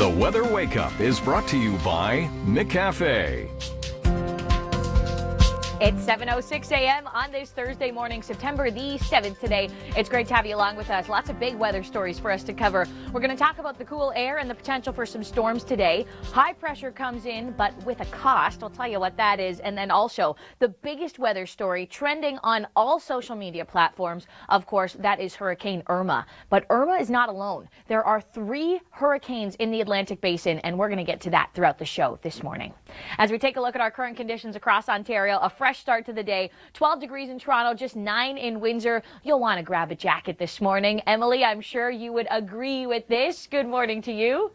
The Weather Wake Up is brought to you by McCafe. It's 7:06 a.m. on this Thursday morning, September the 7th today. It's great to have you along with us. Lots of big weather stories for us to cover. We're going to talk about the cool air and the potential for some storms today. High pressure comes in, but with a cost. I'll tell you what that is. And then also the biggest weather story trending on all social media platforms. Of course, that is Hurricane Irma. But Irma is not alone. There are 3 hurricanes in the Atlantic Basin, and we're going to get to that throughout the show this morning. As we take a look at our current conditions across Ontario, a fresh start to the day. 12 degrees in Toronto, just 9 in Windsor. You'll want to grab a jacket this morning. Emily, I'm sure you would agree with this. Good morning to you.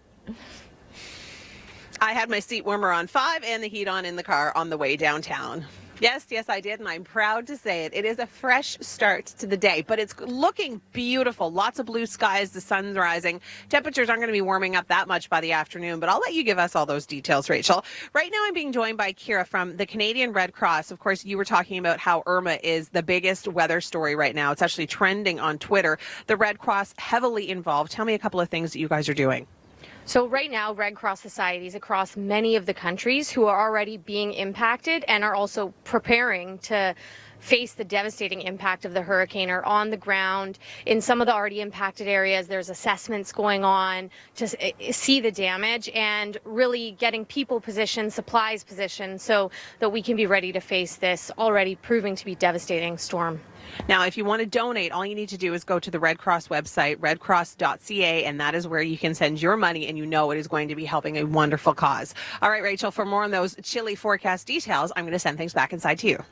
I had my seat warmer on 5 and the heat on in the car on the way downtown. Yes, I did, and I'm proud to say it. It is a fresh start to the day, but it's looking beautiful. Lots of blue skies, the sun's rising. Temperatures aren't going to be warming up that much by the afternoon, but I'll let you give us all those details, Rachel. Right now, I'm being joined by Kira from the Canadian Red Cross. Of course, you were talking about how Irma is the biggest weather story right now. It's actually trending on Twitter. The Red Cross heavily involved. Tell me a couple of things that you guys are doing. So right now, Red Cross societies across many of the countries who are already being impacted and are also preparing to face the devastating impact of the hurricane are on the ground. In some of the already impacted areas, there's assessments going on to see the damage and really getting people positioned, supplies positioned, so that we can be ready to face this already proving to be devastating storm. Now, if you want to donate, all you need to do is go to the Red Cross website, redcross.ca, and that is where you can send your money, and you know it is going to be helping a wonderful cause. All right, Rachel, for more on those chilly forecast details, I'm going to send things back inside to you.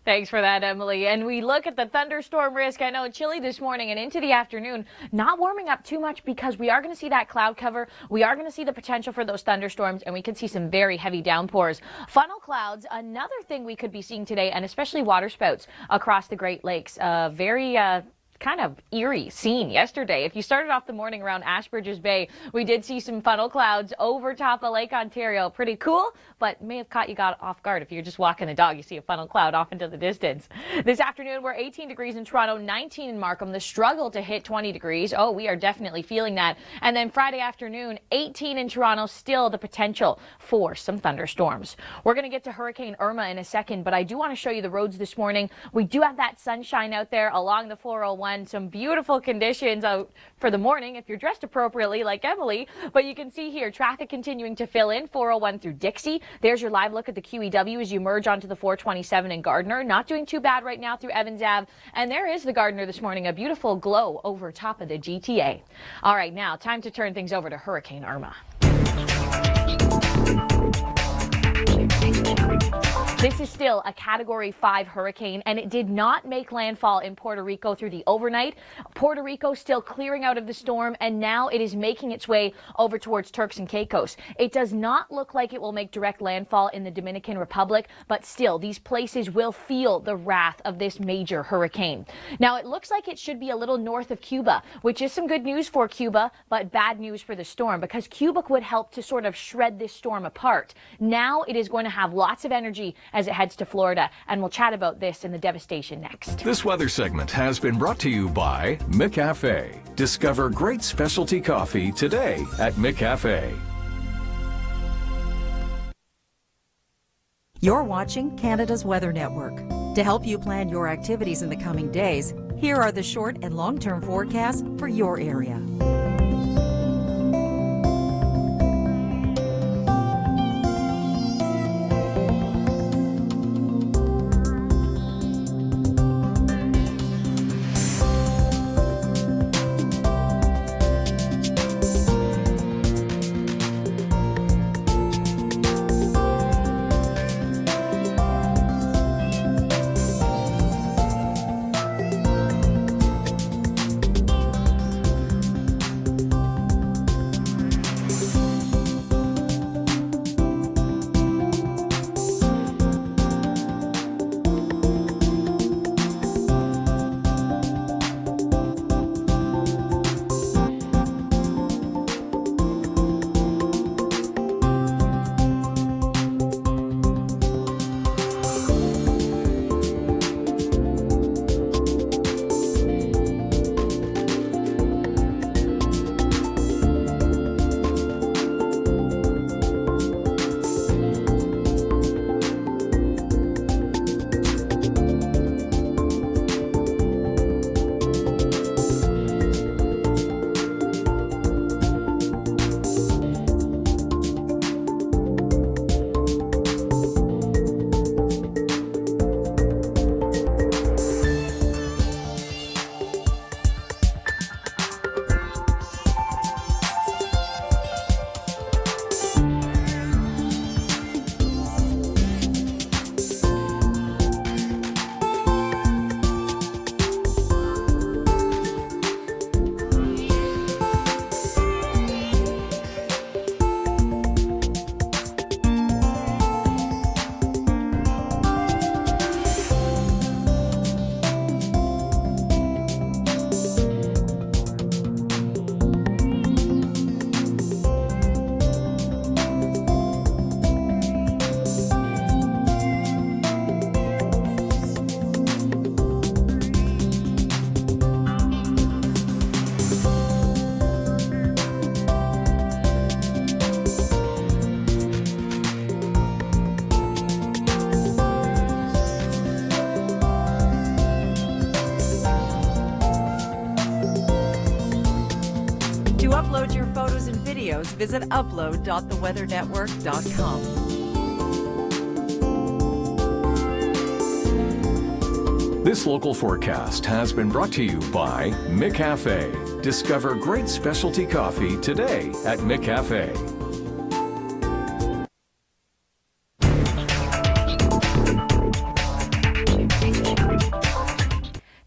Thanks for that, Emily. And we look at the thunderstorm risk. I know chilly this morning and into the afternoon, not warming up too much because we are going to see that cloud cover. We are going to see the potential for those thunderstorms, and we could see some very heavy downpours. Funnel clouds, another thing we could be seeing today, and especially waterspouts across the Great Lakes. Very kind of eerie scene yesterday. If you started off the morning around Ashbridges Bay, we did see some funnel clouds over top of Lake Ontario. Pretty cool, but may have caught you off guard. If you're just walking the dog, you see a funnel cloud off into the distance. This afternoon, we're 18 degrees in Toronto, 19 in Markham. The struggle to hit 20 degrees. Oh, we are definitely feeling that. And then Friday afternoon, 18 in Toronto, still the potential for some thunderstorms. We're going to get to Hurricane Irma in a second, but I do want to show you the roads this morning. We do have that sunshine out there along the 401. Some beautiful conditions out for the morning if you're dressed appropriately like Emily. But you can see here traffic continuing to fill in 401 through Dixie. There's your live look at the QEW as you merge onto the 427 in Gardner. Not doing too bad right now through Evans Ave. And there is the Gardner this morning, a beautiful glow over top of the GTA. All right, now time to turn things over to Hurricane Irma. This is still a Category 5 hurricane, and it did not make landfall in Puerto Rico through the overnight. Puerto Rico still clearing out of the storm, and now it is making its way over towards Turks and Caicos. It does not look like it will make direct landfall in the Dominican Republic, but still, these places will feel the wrath of this major hurricane. Now, it looks like it should be a little north of Cuba, which is some good news for Cuba, but bad news for the storm, because Cuba would help to sort of shred this storm apart. Now it is going to have lots of energy as it heads to Florida, and we'll chat about this and the devastation next. This weather segment has been brought to you by McCafe. Discover great specialty coffee today at McCafe. You're watching Canada's Weather Network. To help you plan your activities in the coming days, here are the short and long-term forecasts for your area. To upload your photos and videos, visit upload.theweathernetwork.com. This local forecast has been brought to you by MyCafe. Discover great specialty coffee today at MyCafe.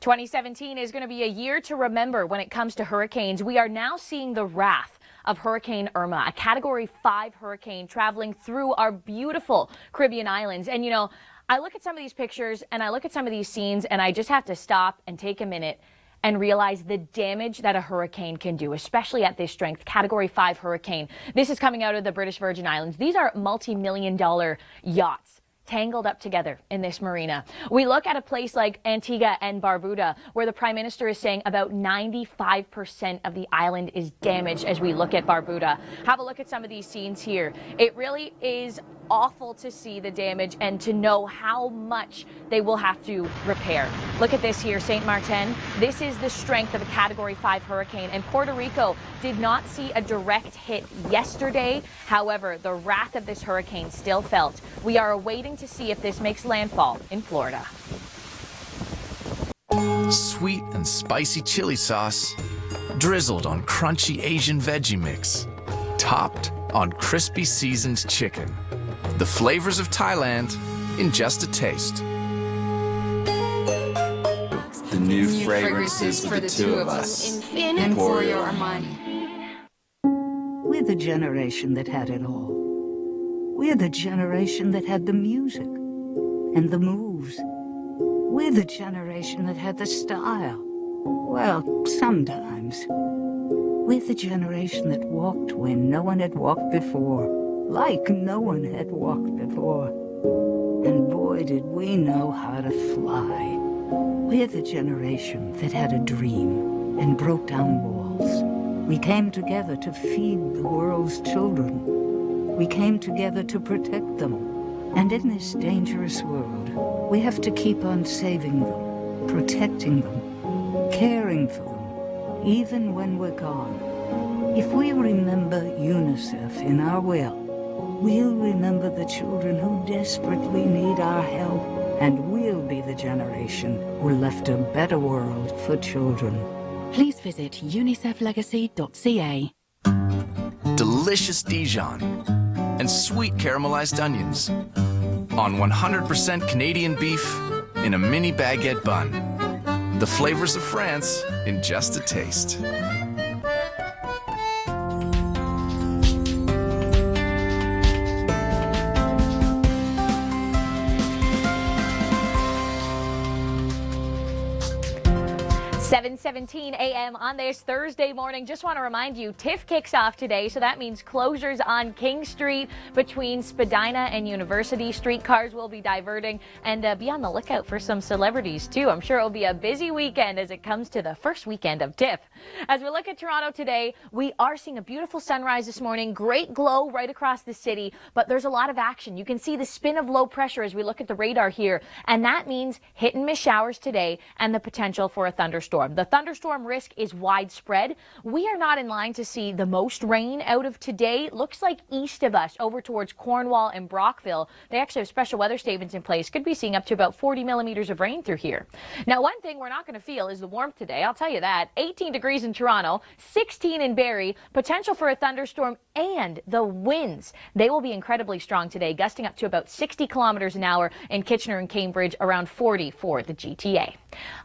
2017 is going to be a year to remember when it comes to hurricanes. We are now seeing the wrath of Hurricane Irma, a Category 5 hurricane traveling through our beautiful Caribbean islands. And, you know, I look at some of these pictures and I look at some of these scenes and I just have to stop and take a minute and realize the damage that a hurricane can do, especially at this strength, Category 5 hurricane. This is coming out of the British Virgin Islands. These are multi-million-dollar yachts tangled up together in this marina. We look at a place like Antigua and Barbuda, where the Prime Minister is saying about 95% of the island is damaged as we look at Barbuda. Have a look at some of these scenes here. It really is awful to see the damage and to know how much they will have to repair. Look at this here, St. Martin. This is the strength of a Category 5 hurricane, and Puerto Rico did not see a direct hit yesterday. However, the wrath of this hurricane still felt. We are awaiting to see if this makes landfall in Florida. Sweet and spicy chili sauce, drizzled on crunchy Asian veggie mix, topped on crispy seasoned chicken. The flavors of Thailand in just a taste. The new fragrances for the two of us. In Emporio Armani. We're the generation that had it all. We're the generation that had the music and the moves. We're the generation that had the style. Well, sometimes. We're the generation that walked when no one had walked before. Like no one had walked before. And boy, did we know how to fly. We're the generation that had a dream and broke down walls. We came together to feed the world's children. We came together to protect them. And in this dangerous world, we have to keep on saving them, protecting them, caring for them, even when we're gone. If we remember UNICEF in our will, we'll remember the children who desperately need our help, and we'll be the generation who left a better world for children. Please visit uniceflegacy.ca. Delicious Dijon and sweet caramelized onions on 100% Canadian beef in a mini baguette bun. The flavors of France in just a taste. 7:17 a.m. on this Thursday morning. Just want to remind you, TIFF kicks off today, so that means closures on King Street between Spadina and University. Streetcars will be diverting, and be on the lookout for some celebrities too. I'm sure it will be a busy weekend as it comes to the first weekend of TIFF. As we look at Toronto today, we are seeing a beautiful sunrise this morning. Great glow right across the city, but there's a lot of action. You can see the spin of low pressure as we look at the radar here, and that means hit and miss showers today and the potential for a thunderstorm. The thunderstorm risk is widespread. We are not in line to see the most rain out of today. Looks like east of us over towards Cornwall and Brockville. They actually have special weather statements in place. Could be seeing up to about 40 millimeters of rain through here. Now, one thing we're not going to feel is the warmth today. I'll tell you that. 18 degrees in Toronto, 16 in Barrie, potential for a thunderstorm, and the winds. They will be incredibly strong today, gusting up to about 60 kilometers an hour in Kitchener and Cambridge, around 40 for the GTA.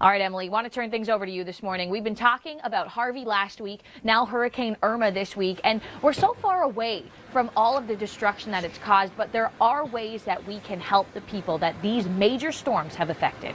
All right, Emily, want to turn things over to you this morning. We've been talking about Harvey last week, now Hurricane Irma this week, and we're so far away from all of the destruction that it's caused, but there are ways that we can help the people that these major storms have affected.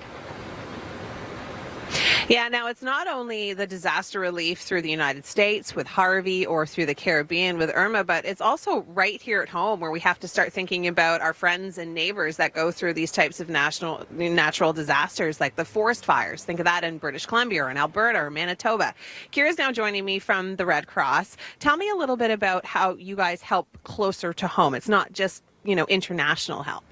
Yeah, now it's not only the disaster relief through the United States with Harvey or through the Caribbean with Irma, but it's also right here at home where we have to start thinking about our friends and neighbors that go through these types of natural disasters like the forest fires. Think of that in British Columbia or in Alberta or Manitoba. Kira's now joining me from the Red Cross. Tell me a little bit about how you guys help closer to home. It's not just, international help.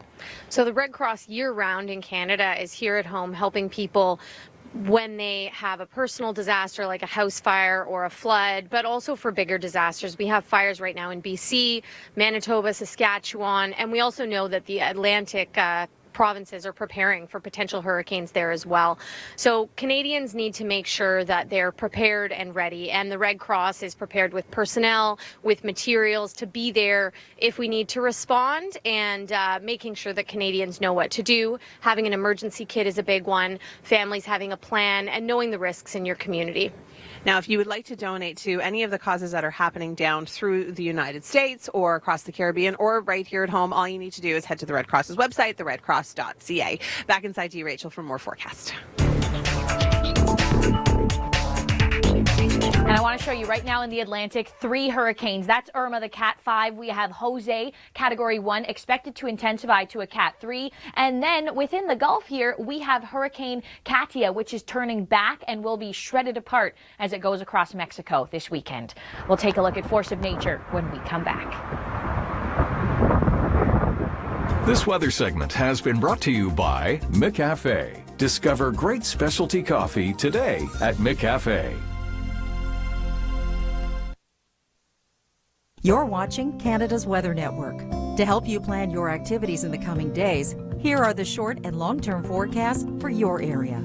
So the Red Cross year-round in Canada is here at home helping people when they have a personal disaster like a house fire or a flood, but also for bigger disasters. We have fires right now in BC, Manitoba, Saskatchewan, and we also know that the Atlantic provinces are preparing for potential hurricanes there as well. So Canadians need to make sure that they're prepared and ready, and the Red Cross is prepared with personnel, with materials to be there if we need to respond, and making sure that Canadians know what to do. Having an emergency kit is a big one, families having a plan, and knowing the risks in your community. Now, if you would like to donate to any of the causes that are happening down through the United States or across the Caribbean or right here at home, all you need to do is head to the Red Cross's website, theredcross.ca. Back inside to you, Rachel, for more forecast. And I want to show you right now in the Atlantic 3 hurricanes. That's Irma, the Cat 5. We have Jose, Category 1, expected to intensify to a Cat 3. And then within the Gulf here, we have Hurricane Katia, which is turning back and will be shredded apart as it goes across Mexico this weekend. We'll take a look at force of nature when we come back. This weather segment has been brought to you by McCafe. Discover great specialty coffee today at McCafe. You're watching Canada's Weather Network. To help you plan your activities in the coming days, here are the short and long-term forecasts for your area.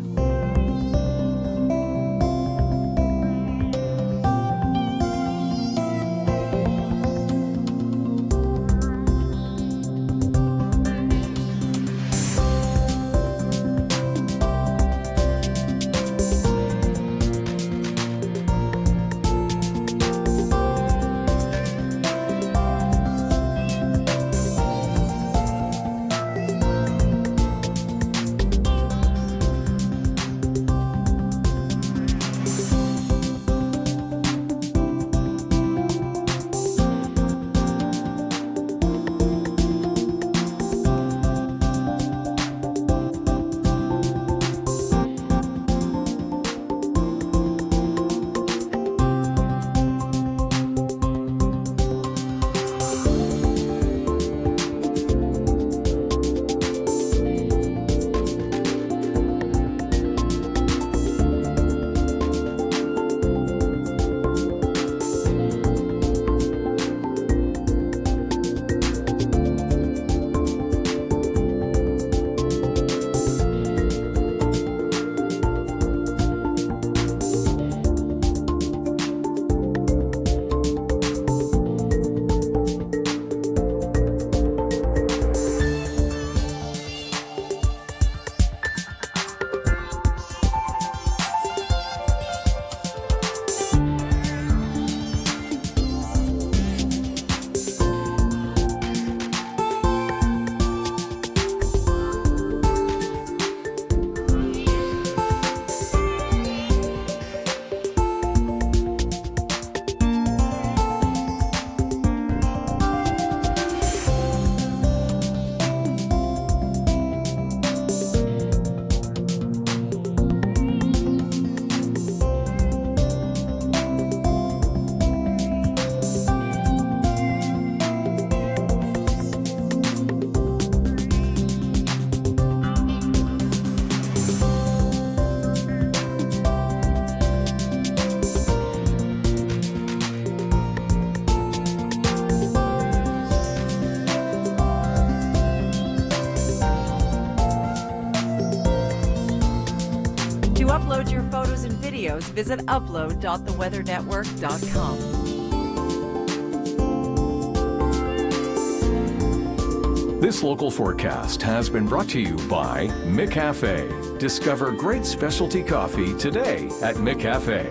To upload your photos and videos, visit upload.theweathernetwork.com. This local forecast has been brought to you by McCafe. Discover great specialty coffee today at McCafe.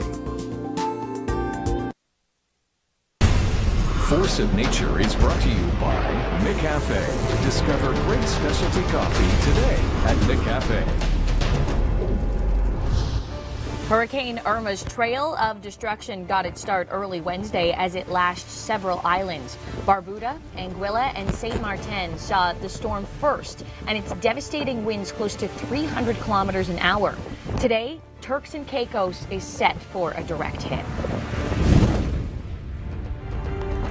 Force of Nature is brought to you by McCafe. Discover great specialty coffee today at McCafe. Hurricane Irma's trail of destruction got its start early Wednesday as it lashed several islands. Barbuda, Anguilla, and Saint Martin saw the storm first, and its devastating winds close to 300 kilometers an hour. Today, Turks and Caicos is set for a direct hit.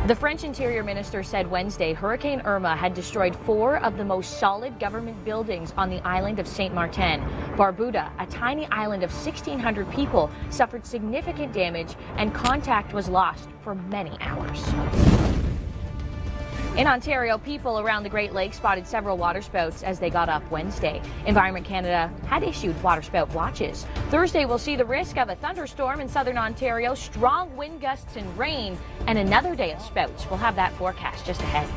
The French Interior Minister said Wednesday Hurricane Irma had destroyed 4 of the most solid government buildings on the island of Saint Martin. Barbuda, a tiny island of 1,600 people, suffered significant damage and contact was lost for many hours. In Ontario, people around the Great Lakes spotted several waterspouts as they got up Wednesday. Environment Canada had issued waterspout watches. Thursday will see the risk of a thunderstorm in southern Ontario, strong wind gusts and rain, and another day of spouts. We'll have that forecast just ahead.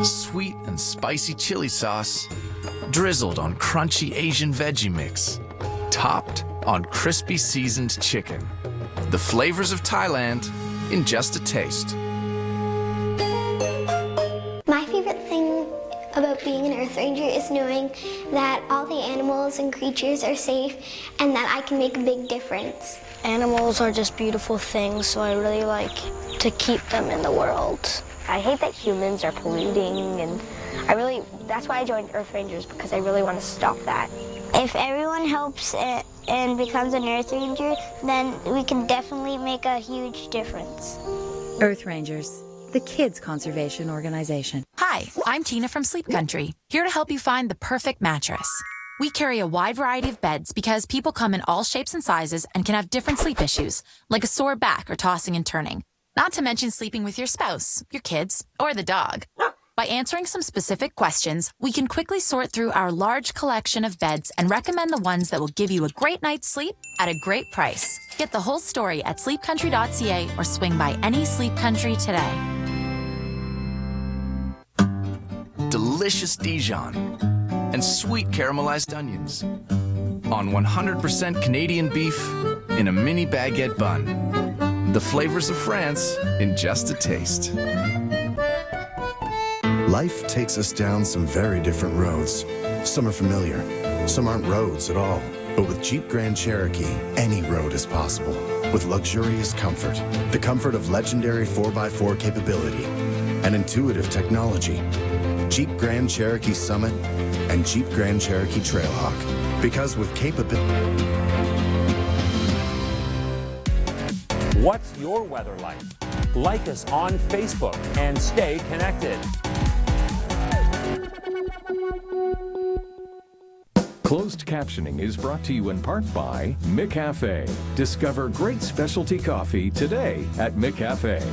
Sweet and spicy chili sauce, drizzled on crunchy Asian veggie mix, topped on crispy seasoned chicken. The flavors of Thailand in just a taste. My favorite thing about being an Earth Ranger is knowing that all the animals and creatures are safe and that I can make a big difference. Animals are just beautiful things, so I really like to keep them in the world. I hate that humans are polluting, and that's why I joined Earth Rangers, because I really want to stop that. If everyone helps and becomes an Earth Ranger, then we can definitely make a huge difference. Earth Rangers, the kids' conservation organization. Hi, I'm Tina from Sleep Country, here to help you find the perfect mattress. We carry a wide variety of beds because people come in all shapes and sizes and can have different sleep issues, like a sore back or tossing and turning. Not to mention sleeping with your spouse, your kids, or the dog. By answering some specific questions, we can quickly sort through our large collection of beds and recommend the ones that will give you a great night's sleep at a great price. Get the whole story at sleepcountry.ca or swing by any Sleep Country today. Delicious Dijon and sweet caramelized onions on 100% Canadian beef in a mini baguette bun. The flavors of France in just a taste. Life takes us down some very different roads. Some are familiar, some aren't roads at all. But with Jeep Grand Cherokee, any road is possible. With luxurious comfort, the comfort of legendary 4x4 capability, and intuitive technology. Jeep Grand Cherokee Summit and Jeep Grand Cherokee Trailhawk. Because with capability... What's your weather like? Like us on Facebook and stay connected. Closed captioning is brought to you in part by MyCafe. Discover great specialty coffee today at MyCafe.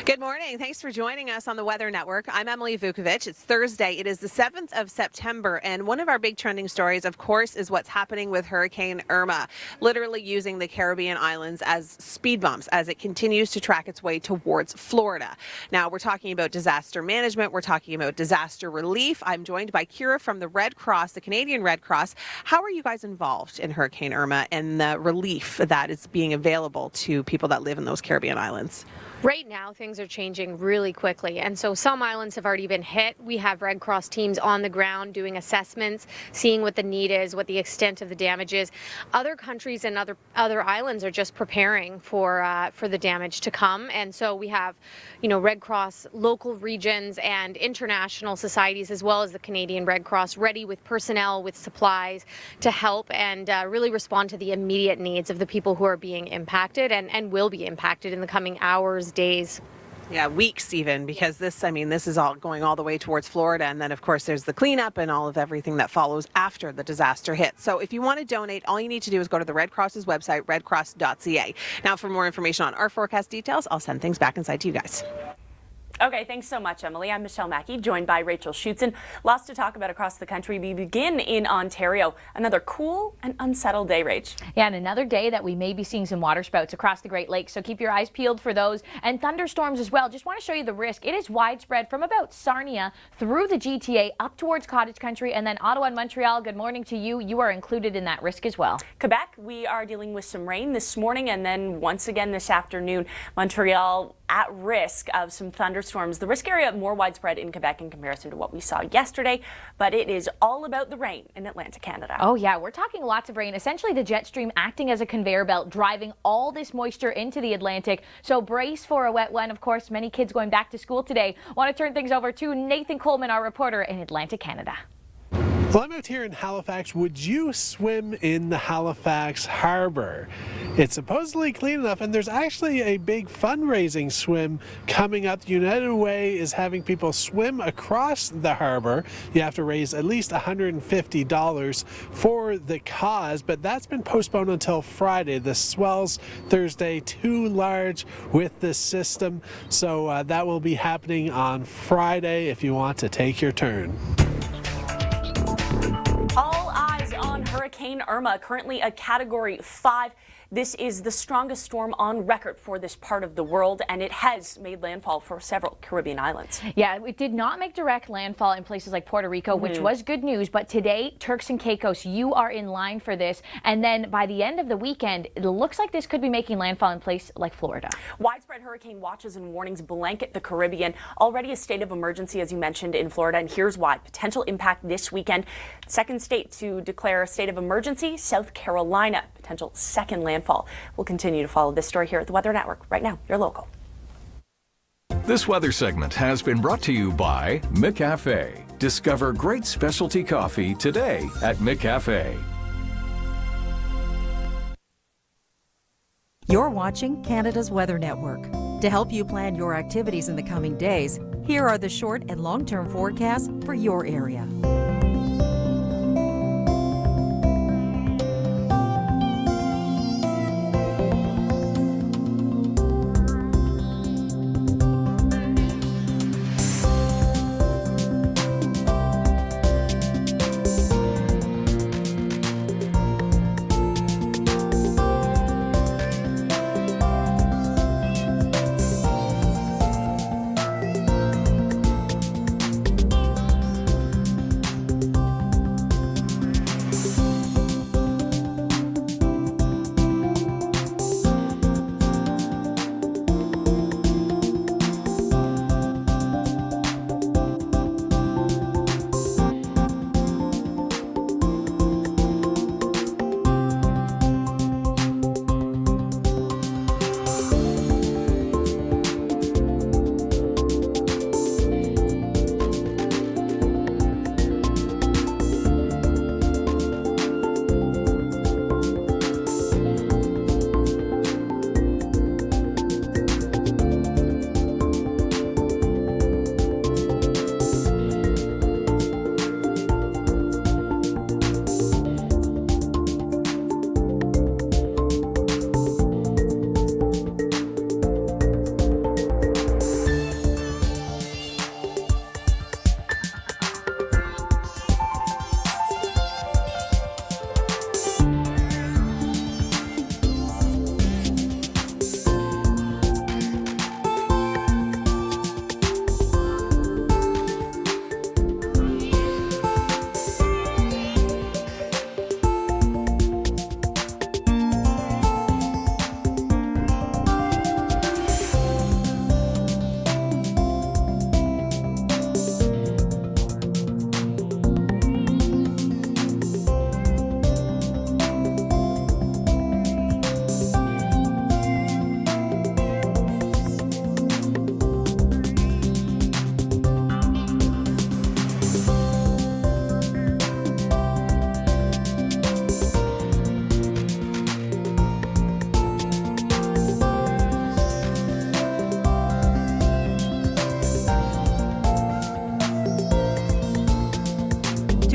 Good morning. Thanks for joining us on the Weather Network. I'm Emily Vukovic. It's Thursday. It is the 7th of September, and one of our big trending stories, of course, is what's happening with Hurricane Irma, literally using the Caribbean islands as speed bumps as it continues to track its way towards Florida. Now, we're talking about disaster management. We're talking about disaster relief. I'm joined by Kira from the Red Cross, the Canadian Red Cross. How are you guys involved in Hurricane Irma and the relief that is being available to people that live in those Caribbean islands? Right now, things are changing really quickly, and so some islands have already been hit. We have Red Cross teams on the ground doing assessments, seeing what the need is, what the extent of the damage is. Other countries and other islands are just preparing for the damage to come, and so we have, Red Cross local regions and international societies, as well as the Canadian Red Cross, ready with personnel, with supplies to help and really respond to the immediate needs of the people who are being impacted and will be impacted in the coming hours, days. Yeah, weeks even, because this is all going all the way towards Florida. And then, of course, there's the cleanup and all of everything that follows after the disaster hits. So if you want to donate, all you need to do is go to the Red Cross's website, redcross.ca. Now, for more information on our forecast details, I'll send things back inside to you guys. Okay, thanks so much, Emily. I'm Michelle Mackey, joined by Rachel Schutzen. Lots to talk about across the country. We begin in Ontario. Another cool and unsettled day, Rach. Yeah, and another day that we may be seeing some waterspouts across the Great Lakes, so keep your eyes peeled for those. And thunderstorms as well. Just want to show you the risk. It is widespread from about Sarnia through the GTA up towards Cottage Country, and then Ottawa and Montreal. Good morning to you. You are included in that risk as well. Quebec, we are dealing with some rain this morning and then once again this afternoon. Montreal at risk of some thunderstorms thunderstorms. The risk area more widespread in Quebec in comparison to what we saw yesterday, but it is all about the rain in Atlantic Canada. Oh yeah, we're talking lots of rain. Essentially the jet stream acting as a conveyor belt, driving all this moisture into the Atlantic. So brace for a wet one. Of course, many kids going back to school today. Want to turn things over to Nathan Coleman, our reporter in Atlantic Canada. Well, I'm out here in Halifax. Would you swim in the Halifax Harbor? It's supposedly clean enough, and there's actually a big fundraising swim coming up. United Way is having people swim across the harbor. You have to raise at least $150 for the cause, but that's been postponed until Friday. The swells Thursday too large with the system, so that will be happening on Friday if you want to take your turn. All eyes on Hurricane Irma, currently a Category 5. This is the strongest storm on record for this part of the world, and it has made landfall for several Caribbean islands. Yeah, it did not make direct landfall in places like Puerto Rico, which was good news. But today, Turks and Caicos, you are in line for this. And then by the end of the weekend, it looks like this could be making landfall in places like Florida. Widespread hurricane watches and warnings blanket the Caribbean. Already a state of emergency, as you mentioned, in Florida. And here's why. Potential impact this weekend. Second state to declare a state of emergency, South Carolina. Potential second landfall. We'll continue to follow this story here at the Weather Network. Right now, your local. This weather segment has been brought to you by McCafe. Discover great specialty coffee today at McCafe. You're watching Canada's Weather Network. To help you plan your activities in the coming days, here are the short and long-term forecasts for your area.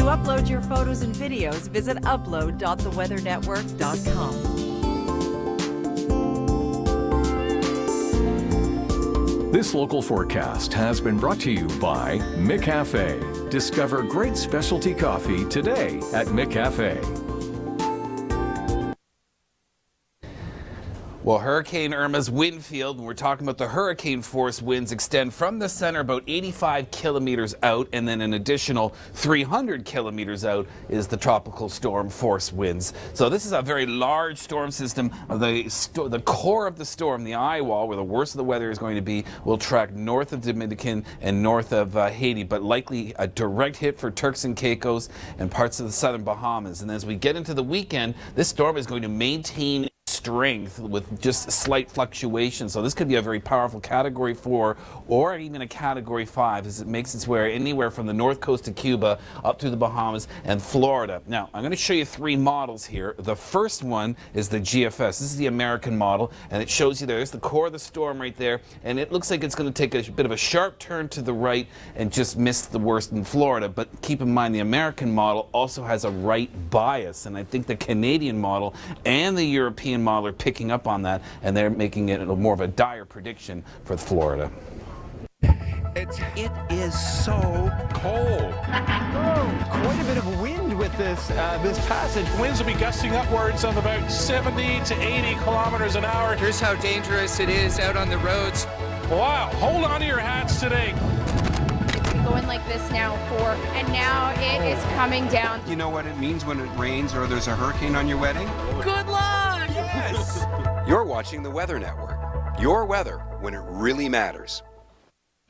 To upload your photos and videos, visit upload.theweathernetwork.com. This local forecast has been brought to you by McCafe. Discover great specialty coffee today at McCafe. Well, Hurricane Irma's wind field, and we're talking about the hurricane force winds, extend from the center about 85 kilometers out, and then an additional 300 kilometers out is the tropical storm force winds. So this is a very large storm system. The core of the storm, the eye wall, where the worst of the weather is going to be, will track north of Dominican and north of Haiti, but likely a direct hit for Turks and Caicos and parts of the southern Bahamas. And as we get into the weekend, this storm is going to maintain strength with just slight fluctuations. So this could be a very powerful Category 4 or even a Category 5 as it makes its way anywhere from the north coast of Cuba up to the Bahamas and Florida. Now, I'm going to show you three models here. The first one is the GFS. This is the American model, and it shows you there's the core of the storm right there, and it looks like it's going to take a bit of a sharp turn to the right and just miss the worst in Florida. But keep in mind, the American model also has a right bias, and I think the Canadian model and the European model are picking up on that, and they're making it more of a dire prediction for Florida. It is so cold. Quite a bit of wind with this passage. Winds will be gusting upwards of about 70 to 80 kilometers an hour. Here's how dangerous it is out on the roads. Wow, hold on to your hats today. It's been going like this now and now it is coming down. You know what it means when it rains or there's a hurricane on your wedding? Good luck! Yes! You're watching the Weather Network. Your weather when it really matters.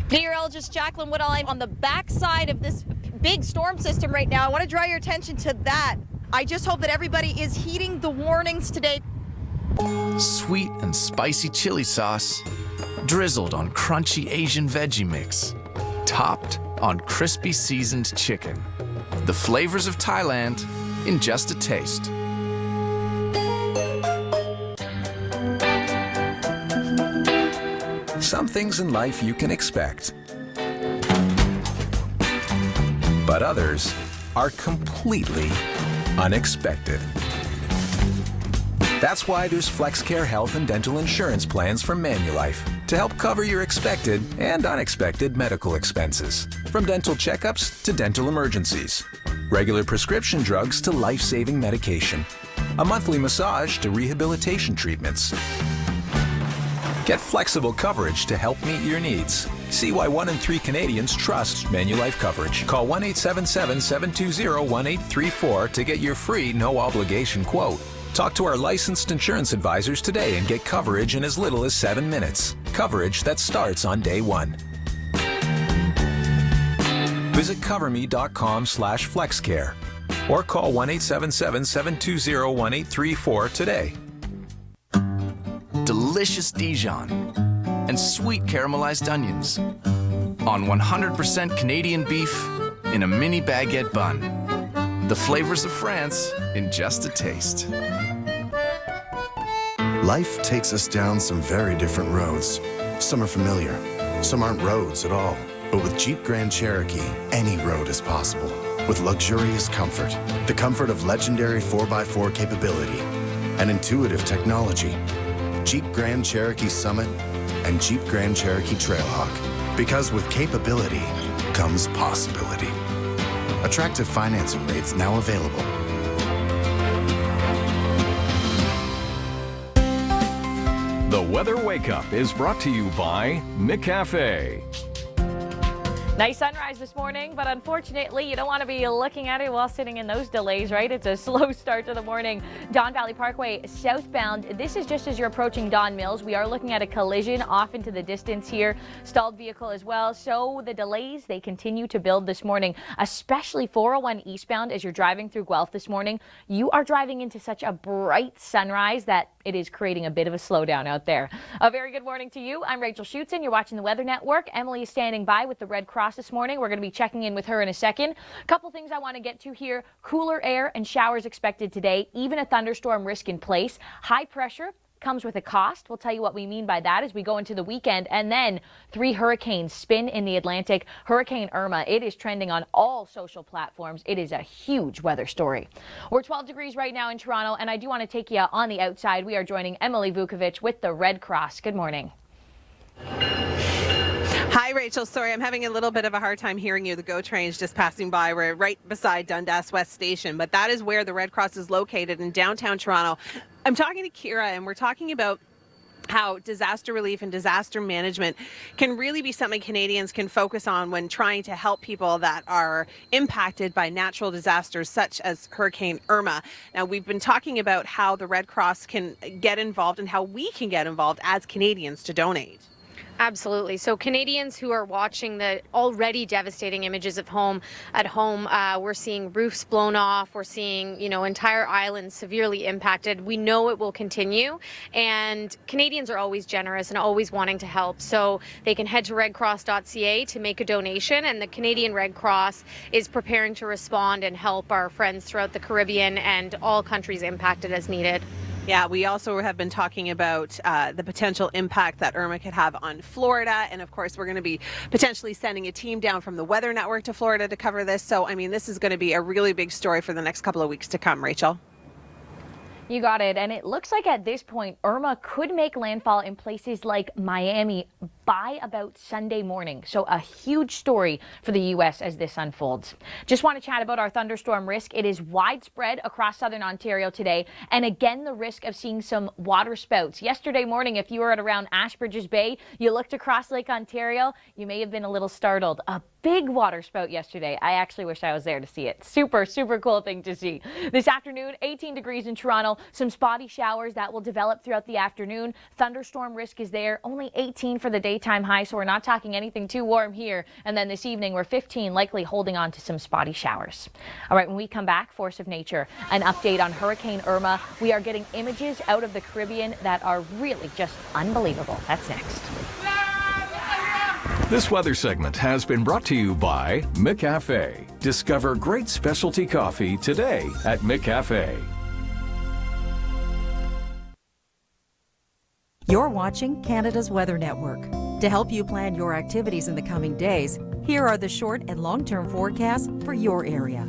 Meteorologist Jacqueline Woodall, I'm on the backside of this big storm system right now. I want to draw your attention to that. I just hope that everybody is heeding the warnings today. Sweet and spicy chili sauce, drizzled on crunchy Asian veggie mix, topped on crispy seasoned chicken. The flavors of Thailand in just a taste. Some things in life you can expect, but others are completely unexpected. That's why there's FlexCare Health and Dental Insurance Plans from Manulife to help cover your expected and unexpected medical expenses, from dental checkups to dental emergencies, regular prescription drugs to life-saving medication, a monthly massage to rehabilitation treatments. Get flexible coverage to help meet your needs. See why 1 in 3 Canadians trust Manulife coverage. Call 1-877-720-1834 to get your free, no-obligation quote. Talk to our licensed insurance advisors today and get coverage in as little as 7 minutes. Coverage that starts on day 1. Visit coverme.com/flexcare or call 1-877-720-1834 today. Delicious Dijon and sweet caramelized onions on 100% Canadian beef in a mini baguette bun. The flavors of France in just a taste. Life takes us down some very different roads. Some are familiar, some aren't roads at all. But with Jeep Grand Cherokee, any road is possible. With luxurious comfort, the comfort of legendary 4x4 capability, and intuitive technology. Jeep Grand Cherokee Summit and Jeep Grand Cherokee Trailhawk. Because with capability comes possibility. Attractive financing rates now available. The Weather Wake Up is brought to you by McCafe. Nice sunrise this morning, but unfortunately, you don't want to be looking at it while sitting in those delays, right? It's a slow start to the morning. Don Valley Parkway southbound. This is just as you're approaching Don Mills. We are looking at a collision off into the distance here. Stalled vehicle as well. So the delays, they continue to build this morning, especially 401 eastbound as you're driving through Guelph this morning. You are driving into such a bright sunrise that it is creating a bit of a slowdown out there. A very good morning to you. I'm Rachel Schutzen. You're watching the Weather Network. Emily is standing by with the Red Cross this morning. We're going to be checking in with her in a second. A couple things I want to get to here. Cooler air and showers expected today. Even a thunderstorm risk in place. High pressure comes with a cost. We'll tell you what we mean by that as we go into the weekend. And then 3 hurricanes spin in the Atlantic. Hurricane Irma, it is trending on all social platforms. It is a huge weather story. We're 12 degrees right now in Toronto, and I do want to take you on the outside. We are joining Emily Vukovic with the Red Cross. Good morning. Hi, Rachel. Sorry, I'm having a little bit of a hard time hearing you. The GO train's just passing by. We're right beside Dundas West Station, but that is where the Red Cross is located in downtown Toronto. I'm talking to Kira, and we're talking about how disaster relief and disaster management can really be something Canadians can focus on when trying to help people that are impacted by natural disasters such as Hurricane Irma. Now, we've been talking about how the Red Cross can get involved and how we can get involved as Canadians to donate. Absolutely. So Canadians who are watching the already devastating images of home, we're seeing roofs blown off. We're seeing, entire islands severely impacted. We know it will continue, and Canadians are always generous and always wanting to help. So they can head to redcross.ca to make a donation, and the Canadian Red Cross is preparing to respond and help our friends throughout the Caribbean and all countries impacted as needed. Yeah, we also have been talking about the potential impact that Irma could have on Florida. And of course, we're going to be potentially sending a team down from the Weather Network to Florida to cover this. So, this is going to be a really big story for the next couple of weeks to come, Rachel. You got it. And it looks like at this point, Irma could make landfall in places like Miami by about Sunday morning. So a huge story for the U.S. as this unfolds. Just want to chat about our thunderstorm risk. It is widespread across southern Ontario today. And again, the risk of seeing some water spouts. Yesterday morning, if you were at around Ashbridges Bay, you looked across Lake Ontario, you may have been a little startled. A big water spout yesterday. I actually wish I was there to see it. Super, super cool thing to see. This afternoon, 18 degrees in Toronto. Some spotty showers that will develop throughout the afternoon. Thunderstorm risk is there. Only 18 for the daytime high, so we're not talking anything too warm here. And then this evening, we're 15, likely holding on to some spotty showers. All right, when we come back, Force of Nature, an update on Hurricane Irma. We are getting images out of the Caribbean that are really just unbelievable. That's next. This weather segment has been brought to you by McCafe. Discover great specialty coffee today at McCafe. You're watching Canada's Weather Network. To help you plan your activities in the coming days, here are the short and long-term forecasts for your area.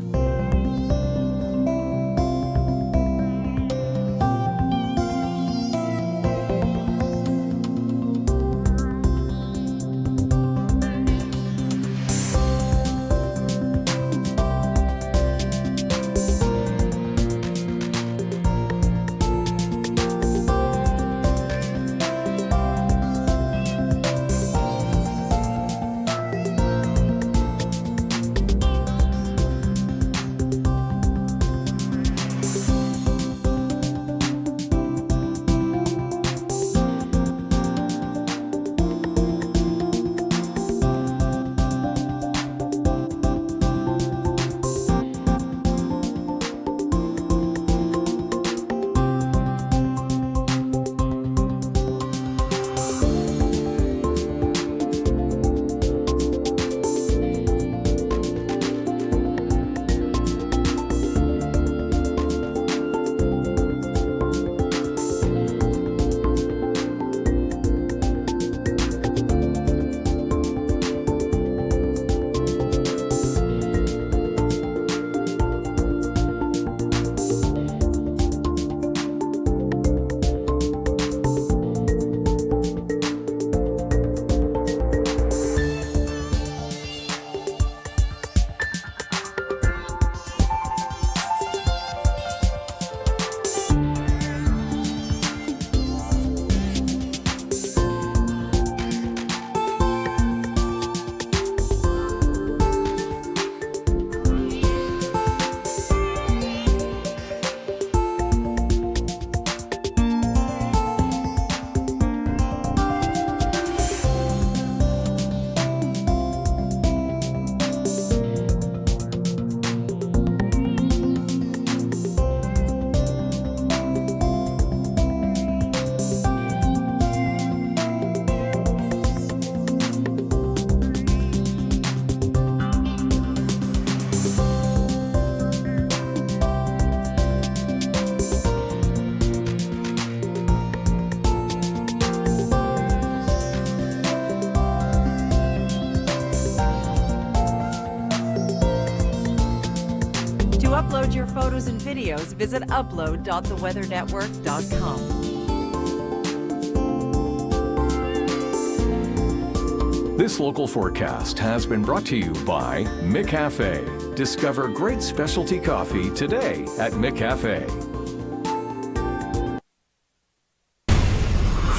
upload your photos and videos, visit upload.theweather.network.com. This local forecast has been brought to you by McCafe. Discover great specialty coffee today at McCafe.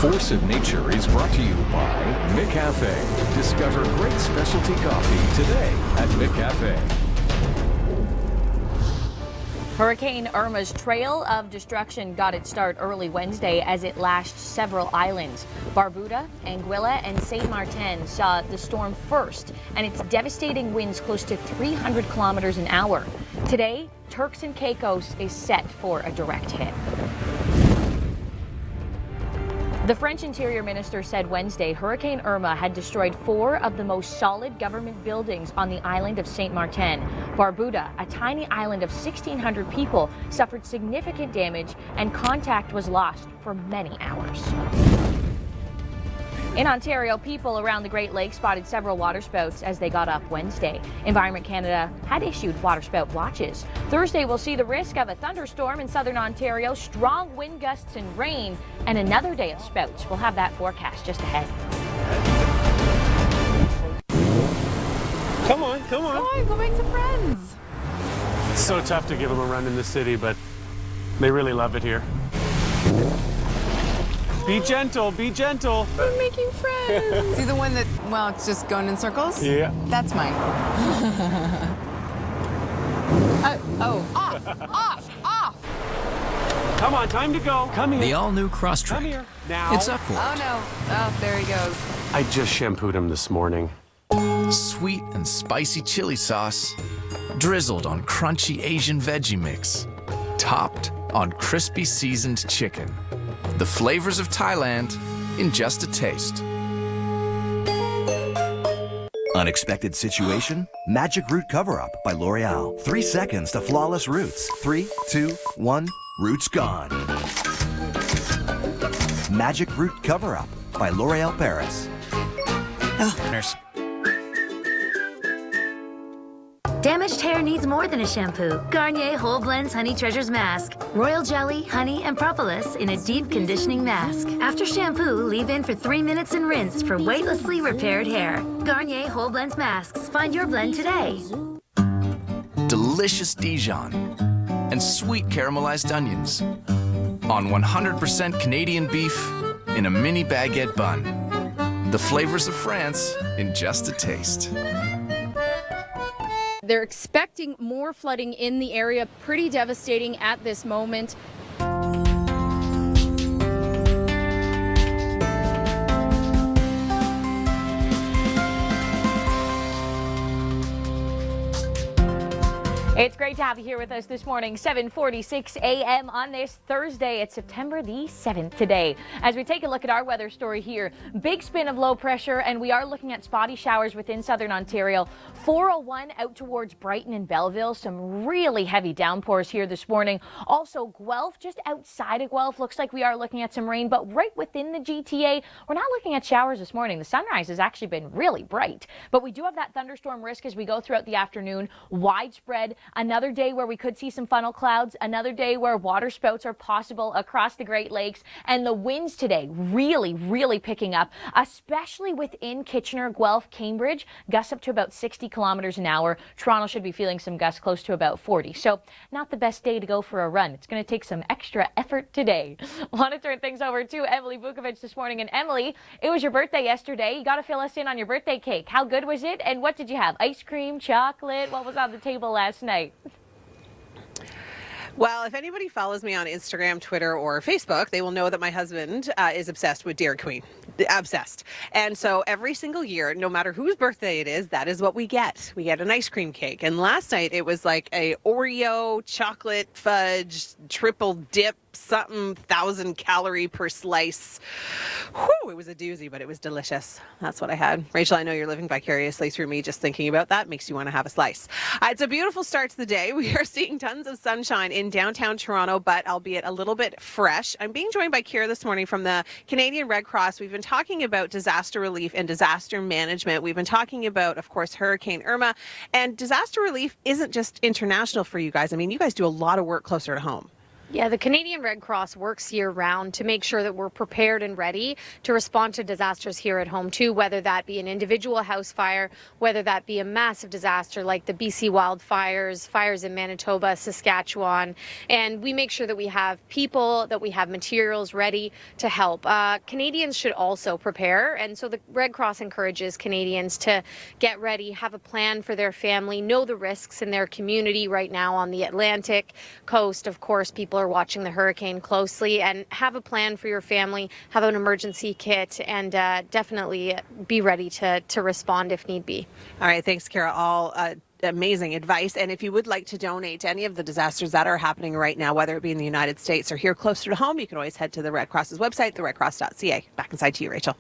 Force of Nature is brought to you by McCafe. Discover great specialty coffee today at McCafe. Hurricane Irma's trail of destruction got its start early Wednesday as it lashed several islands. Barbuda, Anguilla, and Saint Martin saw the storm first, and its devastating winds close to 300 kilometers an hour. Today, Turks and Caicos is set for a direct hit. The French Interior Minister said Wednesday Hurricane Irma had destroyed 4 of the most solid government buildings on the island of Saint Martin. Barbuda, a tiny island of 1,600 people, suffered significant damage and contact was lost for many hours. In Ontario, people around the Great Lakes spotted several waterspouts as they got up Wednesday. Environment Canada had issued waterspout watches. Thursday will see the risk of a thunderstorm in southern Ontario, strong wind gusts and rain, and another day of spouts. We'll have that forecast just ahead. Come on, come on. Come on, go make some friends. It's so tough to give them a run in the city, but they really love it here. Be gentle, be gentle. We're making friends. See the one that, well, it's just going in circles? Yeah. That's mine. Off. Come on, time to go. Come here. The all-new Crosstrek. Come here. Now. It's up for it. Oh, no. Oh, there he goes. I just shampooed him this morning. Sweet and spicy chili sauce, drizzled on crunchy Asian veggie mix, topped on crispy seasoned chicken. The flavors of Thailand in just a taste. Unexpected situation? Magic Root Cover-Up by L'Oreal. 3 seconds to flawless roots. 3, 2, 1, roots gone. Magic Root Cover-Up by L'Oreal Paris. Nurse. Damaged hair needs more than a shampoo. Garnier Whole Blends Honey Treasures Mask. Royal jelly, honey, and propolis in a deep conditioning mask. After shampoo, leave in for 3 minutes and rinse for weightlessly repaired hair. Garnier Whole Blends Masks. Find your blend today. Delicious Dijon and sweet caramelized onions on 100% Canadian beef in a mini baguette bun. The flavors of France in just a taste. They're expecting more flooding in the area, pretty devastating at this moment. It's great to have you here with us this morning, 7:46 a.m. on this Thursday. It's September the 7th today. As we take a look at our weather story here, big spin of low pressure, and we are looking at spotty showers within southern Ontario. 401 out towards Brighton and Belleville. Some really heavy downpours here this morning. Also, Guelph, just outside of Guelph, looks like we are looking at some rain, but right within the GTA, we're not looking at showers this morning. The sunrise has actually been really bright, but we do have that thunderstorm risk as we go throughout the afternoon. Widespread. Another day where we could see some funnel clouds, another day where water spouts are possible across the Great Lakes, and the winds today really picking up, especially within Kitchener, Guelph, Cambridge, gusts up to about 60 kilometers an hour. Toronto should be feeling some gusts close to about 40. So not the best day to go for a run. It's going to take some extra effort today. Want to turn things over to Emily Vukovic this morning. And Emily, it was your birthday yesterday. You got to fill us in on your birthday cake. How good was it? And what did you have? Ice cream, chocolate? What was on the table last night? Well, if anybody follows me on Instagram, Twitter, or Facebook, they will know that my husband is obsessed with Dairy Queen. Obsessed. And so every single year, no matter whose birthday it is, that is what we get. We get an ice cream cake. And last night it was like a Oreo chocolate fudge triple dip something 1,000 calorie per slice. Whew, it was a doozy, but it was delicious. That's what I had. Rachel, I know you're living vicariously through me. Just thinking about that makes you want to have a slice. It's a beautiful start to the day. We are seeing tons of sunshine in downtown Toronto, but albeit a little bit fresh. I'm being joined by Kira this morning from the Canadian Red Cross. We've been talking about disaster relief and disaster management. We've been talking about, of course, Hurricane Irma, and disaster relief isn't just international for you guys. I mean, you guys do a lot of work closer to home. Yeah, the Canadian Red Cross works year-round to make sure that we're prepared and ready to respond to disasters here at home too, whether that be an individual house fire, whether that be a massive disaster like the BC wildfires, fires in Manitoba, Saskatchewan, and we make sure that we have people, that we have materials ready to help. Canadians should also prepare, and so the Red Cross encourages Canadians to get ready, have a plan for their family, know the risks in their community right now on the Atlantic coast. Of course, people are watching the hurricane closely, and have a plan for your family, have an emergency kit, and definitely be ready to respond if need be. All right, thanks, Kara. All amazing advice. And if you would like to donate to any of the disasters that are happening right now, whether it be in the United States or here closer to home, you can always head to the Red Cross's website, theredcross.ca. Back inside to you, Rachel.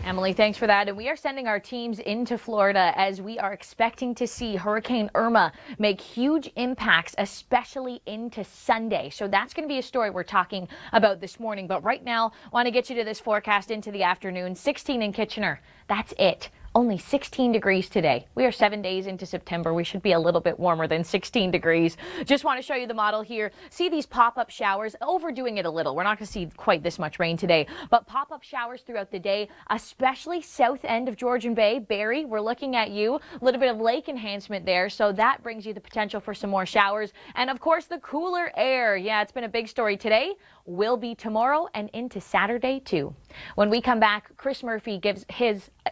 Emily, thanks for that. And we are sending our teams into Florida as we are expecting to see Hurricane Irma make huge impacts, especially into Sunday. So that's going to be a story we're talking about this morning. But right now, I want to get you to this forecast into the afternoon. 16 in Kitchener. That's it. Only 16 degrees today. We are 7 days into September. We should be a little bit warmer than 16 degrees. Just want to show you the model here. See these pop-up showers, overdoing it a little. We're not going to see quite this much rain today, but pop-up showers throughout the day, especially south end of Georgian Bay. Barrie, we're looking at you. A little bit of lake enhancement there, so that brings you the potential for some more showers. And of course, the cooler air. Yeah, it's been a big story today. Will be tomorrow and into Saturday too. When we come back, Chris Murphy gives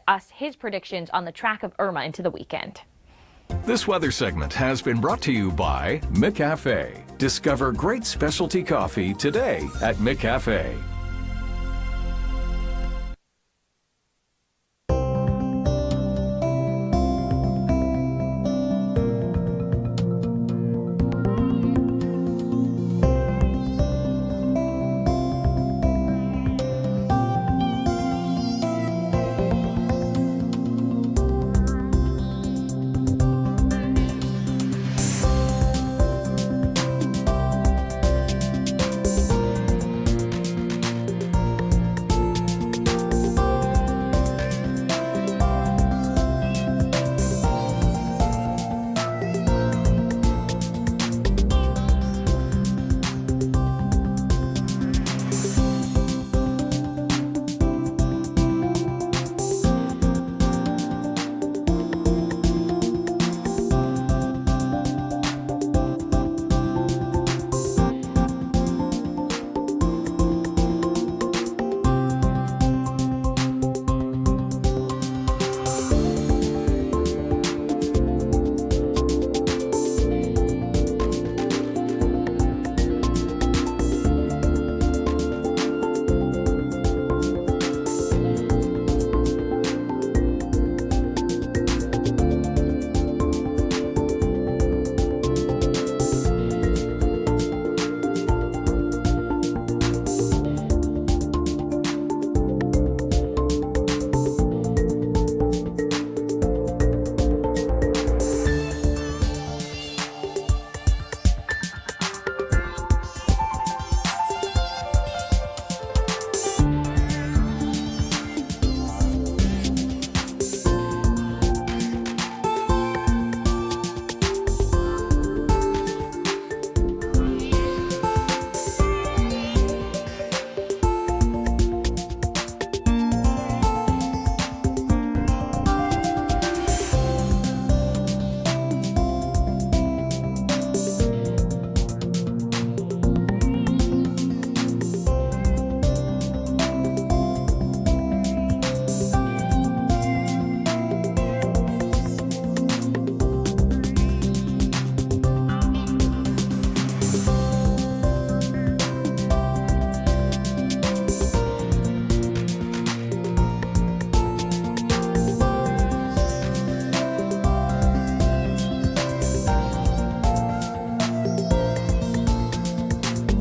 us his predictions on the track of Irma into the weekend. This weather segment has been brought to you by McCafe. Discover great specialty coffee today at McCafe.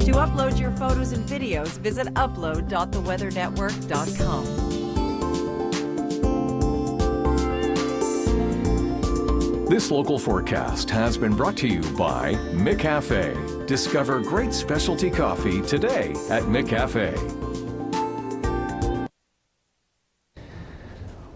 To upload your photos and videos, visit upload.theweathernetwork.com. This local forecast has been brought to you by McCafe. Discover great specialty coffee today at McCafe.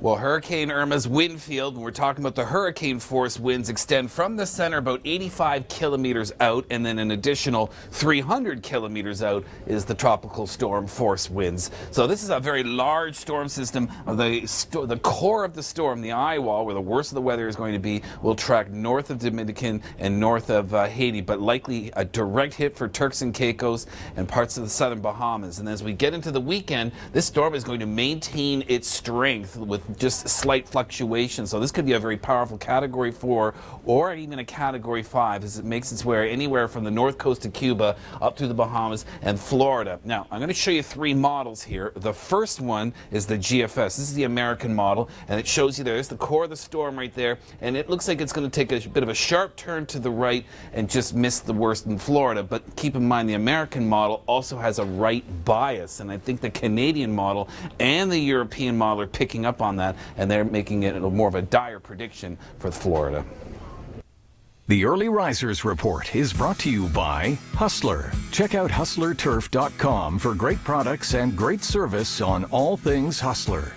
Well, Hurricane Irma's wind field, when we're talking about the hurricane force winds, extend from the center about 85 kilometers out, and then an additional 300 kilometers out is the tropical storm force winds. So this is a very large storm system. The core of the storm, the eye wall, where the worst of the weather is going to be, will track north of Dominican and north of Haiti, but likely a direct hit for Turks and Caicos and parts of the southern Bahamas. And as we get into the weekend, this storm is going to maintain its strength with just slight fluctuations. So this could be a very powerful Category 4 or even a Category 5 as it makes its way anywhere from the north coast of Cuba up through the Bahamas and Florida. Now, I'm going to show you three models here. The first one is the GFS. This is the American model, and it shows you there's the core of the storm right there, and it looks like it's going to take a bit of a sharp turn to the right and just miss the worst in Florida. But keep in mind, the American model also has a right bias, and I think the Canadian model and the European model are picking up on that, and they're making it more of a dire prediction for Florida. The Early Risers Report is brought to you by Hustler. Check out hustlerturf.com for great products and great service on all things Hustler.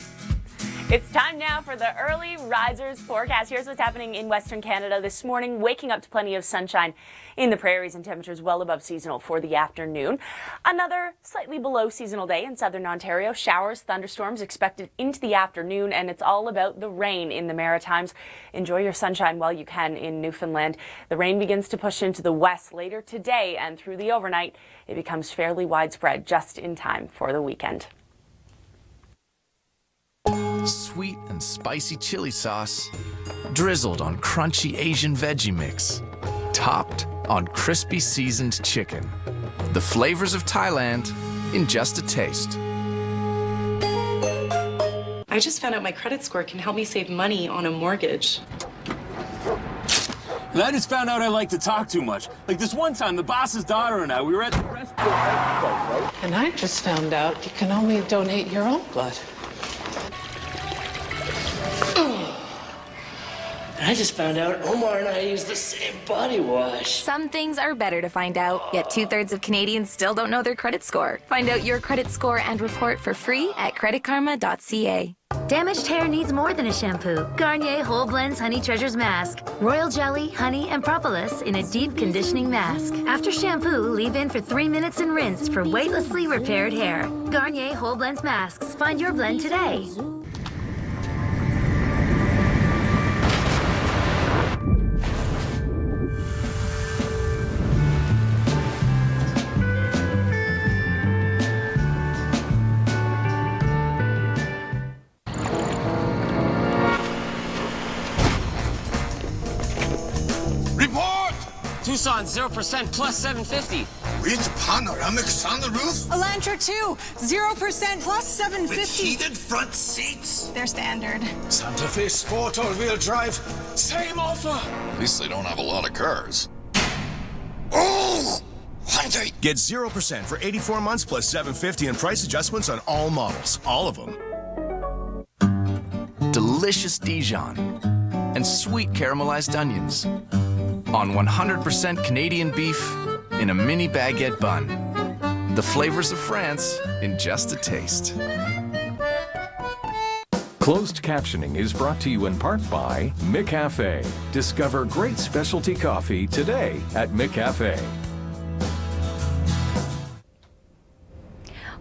It's time now for the Early Risers forecast. Here's what's happening in Western Canada this morning. Waking up to plenty of sunshine in the prairies and temperatures well above seasonal for the afternoon. Another slightly below seasonal day in southern Ontario. Showers, thunderstorms expected into the afternoon, and it's all about the rain in the Maritimes. Enjoy your sunshine while you can in Newfoundland. The rain begins to push into the west later today, and through the overnight, it becomes fairly widespread just in time for the weekend. Sweet and spicy chili sauce, drizzled on crunchy Asian veggie mix, topped on crispy seasoned chicken. The flavors of Thailand in just a taste. I just found out my credit score can help me save money on a mortgage. And I just found out I like to talk too much. Like this one time, the boss's daughter and I, we were at the restaurant, right? And I just found out you can only donate your own blood. I just found out Omar and I use the same body wash. Some things are better to find out, yet 2/3 of Canadians still don't know their credit score. Find out your credit score and report for free at creditkarma.ca. Damaged hair needs more than a shampoo. Garnier Whole Blends Honey Treasures Mask. Royal jelly, honey, and propolis in a deep conditioning mask. After shampoo, leave in for 3 minutes and rinse for weightlessly repaired hair. Garnier Whole Blends Masks. Find your blend today. Tucson 0% plus 750. With panoramic sunroof? Elantra 2, 0% plus 750. With heated front seats? They're standard. Santa Fe Sport all-wheel drive, same offer. At least they don't have a lot of cars. Oh! Hyundai. Get 0% for 84 months plus 750 and price adjustments on all models. All of them. Delicious Dijon and sweet caramelized onions on 100% Canadian beef in a mini baguette bun. The flavors of France in just a taste. Closed captioning is brought to you in part by MyCafe. Discover great specialty coffee today at MyCafe.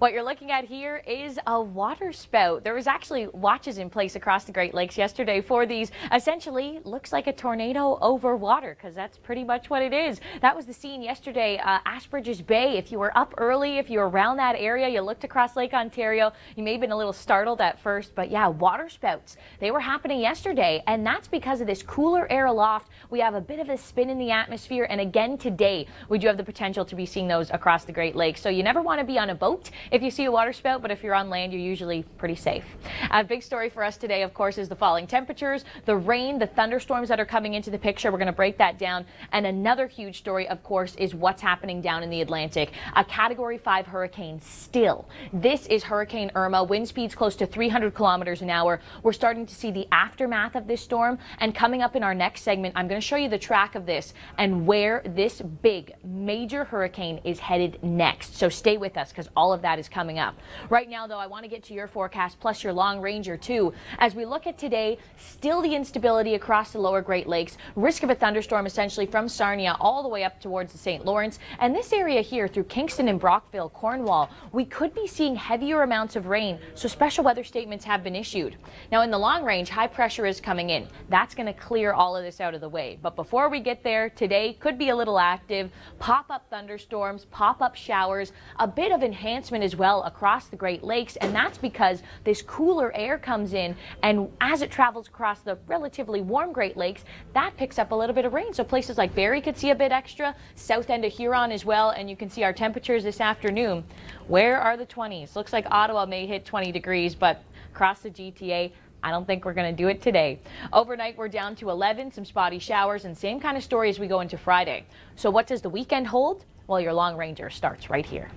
What you're looking at here is a water spout. There was actually watches in place across the Great Lakes yesterday for these. Essentially, looks like a tornado over water, because that's pretty much what it is. That was the scene yesterday, Ashbridges Bay. If you were up early, if you were around that area, you looked across Lake Ontario, you may have been a little startled at first, but yeah, water spouts. They were happening yesterday, and that's because of this cooler air aloft. We have a bit of a spin in the atmosphere, and again today, we do have the potential to be seeing those across the Great Lakes. So you never want to be on a boat if you see a water spout, but if you're on land, you're usually pretty safe. A big story for us today, of course, is the falling temperatures, the rain, the thunderstorms that are coming into the picture. We're going to break that down. And another huge story, of course, is what's happening down in the Atlantic. A Category 5 hurricane still. This is Hurricane Irma. Wind speeds close to 300 kilometers an hour. We're starting to see the aftermath of this storm. And coming up in our next segment, I'm going to show you the track of this and where this big, major hurricane is headed next. So stay with us, because all of that that is coming up. Right now, though, I want to get to your forecast plus your long ranger, too. As we look at today, still the instability across the lower Great Lakes. Risk of a thunderstorm essentially from Sarnia all the way up towards the St. Lawrence. And this area here through Kingston and Brockville, Cornwall, we could be seeing heavier amounts of rain, so special weather statements have been issued. Now, in the long range, high pressure is coming in. That's going to clear all of this out of the way. But before we get there, today could be a little active. Pop-up thunderstorms, pop-up showers, a bit of enhancement as well across the Great Lakes. And that's because this cooler air comes in, and as it travels across the relatively warm Great Lakes, that picks up a little bit of rain. So places like Barrie could see a bit extra, south end of Huron as well. And you can see our temperatures this afternoon. Where are the 20s? Looks like Ottawa may hit 20 degrees, but across the GTA, I don't think we're going to do it today. Overnight, we're down to 11, some spotty showers, and same kind of story as we go into Friday. So what does the weekend hold? Well, your long ranger starts right here.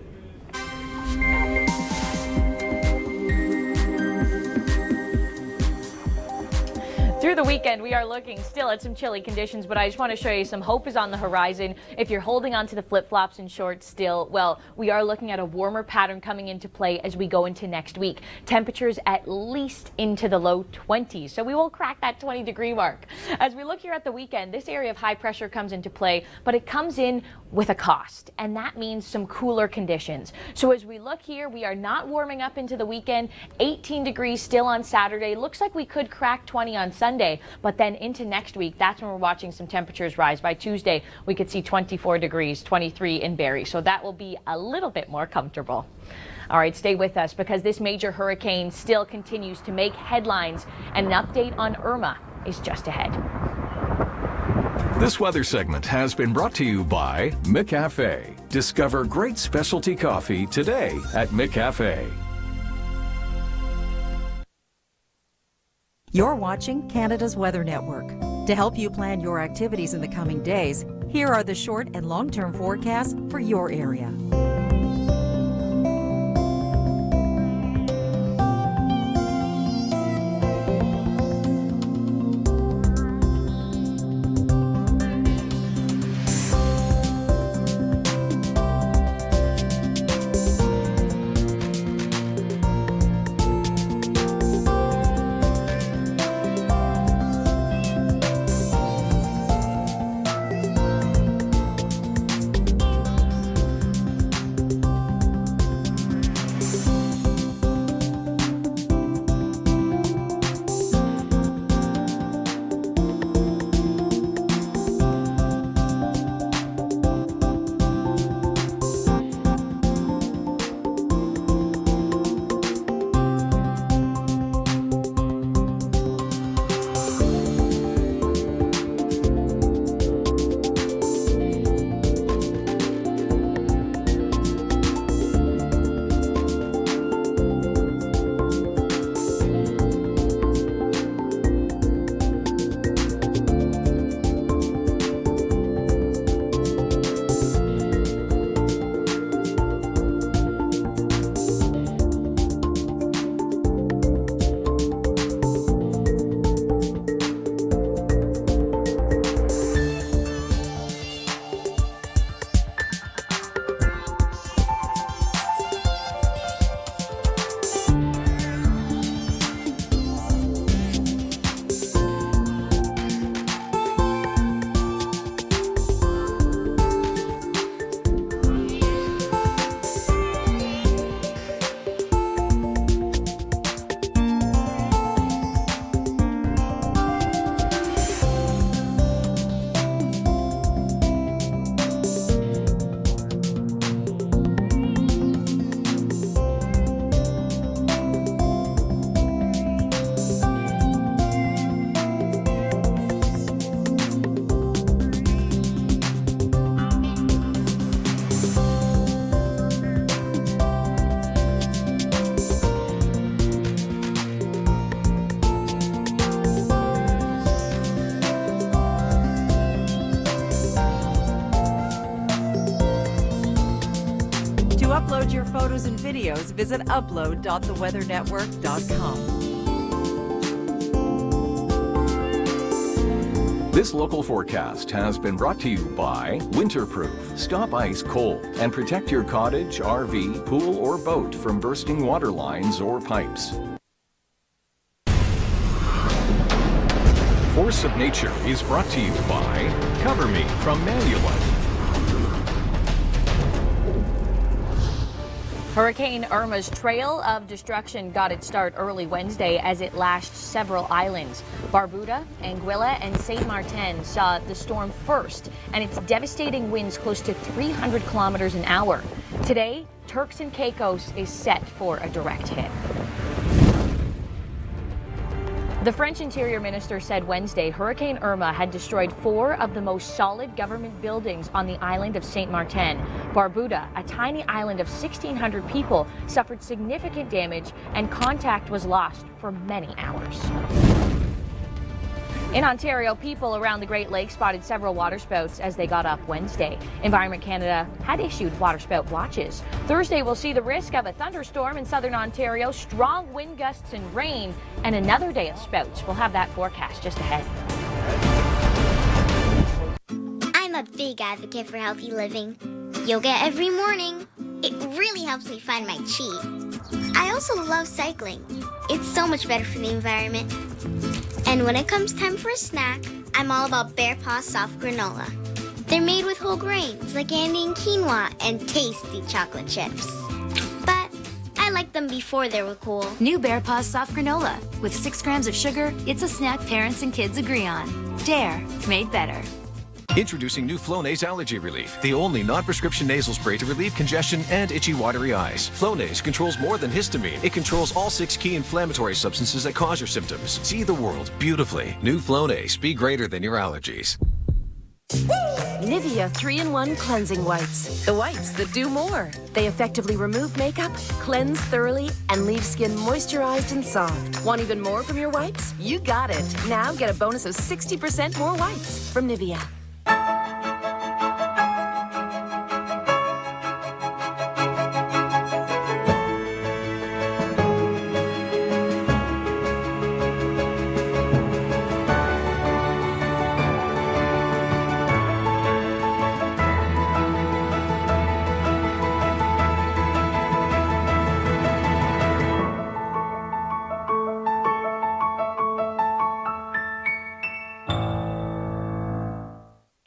Through the weekend, we are looking still at some chilly conditions, but I just want to show you some hope is on the horizon. If you're holding on to the flip-flops and shorts still, well, we are looking at a warmer pattern coming into play as we go into next week. Temperatures at least into the low 20s, so we will crack that 20-degree mark. As we look here at the weekend, this area of high pressure comes into play, but it comes in with a cost, and that means some cooler conditions. So as we look here, we are not warming up into the weekend. 18 degrees still on Saturday. Looks like we could crack 20 on Sunday, but then into next week, that's when we're watching some temperatures rise. By Tuesday, we could see 24 degrees, 23 in Barrie, so that will be a little bit more comfortable. All right, stay with us because this major hurricane still continues to make headlines, and an update on Irma is just ahead. This weather segment has been brought to you by McCafe. Discover great specialty coffee today at McCafe. You're watching Canada's Weather Network. To help you plan your activities in the coming days, here are the short and long-term forecasts for your area. upload your photos and videos, visit upload.theweathernetwork.com. This local forecast has been brought to you by Winterproof. Stop ice cold and protect your cottage, RV, pool, or boat from bursting water lines or pipes. Force of Nature is brought to you by Cover Me from Manulife. Hurricane Irma's trail of destruction got its start early Wednesday as it lashed several islands. Barbuda, Anguilla, and Saint Martin saw the storm first, and its devastating winds close to 300 kilometers an hour. Today, Turks and Caicos is set for a direct hit. The French Interior Minister said Wednesday Hurricane Irma had destroyed 4 of the most solid government buildings on the island of Saint Martin. Barbuda, a tiny island of 1,600 people, suffered significant damage and contact was lost for many hours. In Ontario, people around the Great Lakes spotted several waterspouts as they got up Wednesday. Environment Canada had issued waterspout watches. Thursday will see the risk of a thunderstorm in southern Ontario, strong wind gusts and rain, and another day of spouts. We'll have that forecast just ahead. I'm a big advocate for healthy living. Yoga every morning. It really helps me find my chi. I also love cycling. It's so much better for the environment. And when it comes time for a snack, I'm all about Bear Paw soft granola. They're made with whole grains like Andean quinoa and tasty chocolate chips. But I liked them before they were cool. New Bear Paws soft granola. With 6 grams of sugar, it's a snack parents and kids agree on. Dare, made better. Introducing new Flonase Allergy Relief, the only non-prescription nasal spray to relieve congestion and itchy, watery eyes. Flonase controls more than histamine. It controls all 6 key inflammatory substances that cause your symptoms. See the world beautifully. New Flonase. Be greater than your allergies. Nivea 3-in-1 Cleansing Wipes. The wipes that do more. They effectively remove makeup, cleanse thoroughly, and leave skin moisturized and soft. Want even more from your wipes? You got it. Now get a bonus of 60% more wipes from Nivea.